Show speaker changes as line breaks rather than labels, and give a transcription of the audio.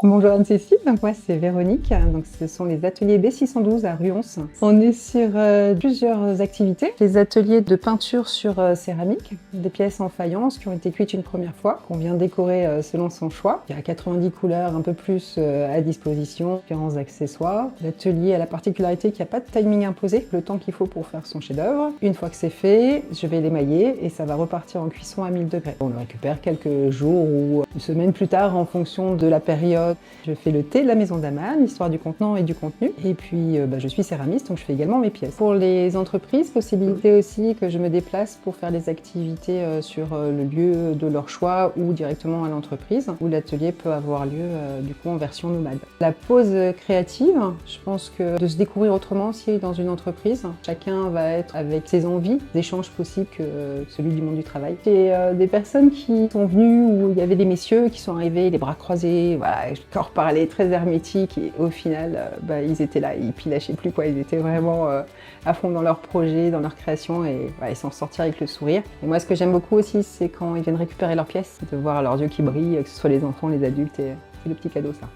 Bonjour Anne-Cécile, donc moi c'est Véronique, donc ce sont les ateliers B612 à Ruons. On est sur plusieurs activités, les ateliers de peinture sur céramique, des pièces en faïence qui ont été cuites une première fois, qu'on vient décorer selon son choix. Il y a 90 couleurs, un peu plus à disposition, différents accessoires. L'atelier a la particularité qu'il n'y a pas de timing imposé, le temps qu'il faut pour faire son chef-d'œuvre. Une fois que c'est fait, je vais l'émailler et ça va repartir en cuisson à 1000 degrés. On le récupère quelques jours ou une semaine plus tard en fonction de la période. Je fais le thé de la maison d'Aman, l'histoire du contenant et du contenu. Et puis je suis céramiste, donc je fais également mes pièces. Pour les entreprises, possibilité aussi que je me déplace pour faire des activités sur le lieu de leur choix ou directement à l'entreprise, où l'atelier peut avoir lieu du coup en version nomade. La pause créative, je pense que de se découvrir autrement aussi dans une entreprise. Chacun va être avec ses envies, d'échanges possibles que celui du monde du travail. J'ai des personnes qui sont venues où il y avait des messieurs qui sont arrivés les bras croisés, voilà, le corps parlait très hermétique et au final ils étaient là, ils lâchaient plus quoi, ils étaient vraiment à fond dans leur projet, dans leur création et ils s'en sortirent avec le sourire. Et moi ce que j'aime beaucoup aussi c'est quand ils viennent récupérer leurs pièces, de voir leurs yeux qui brillent, que ce soit les enfants, les adultes et c'est le petit cadeau ça.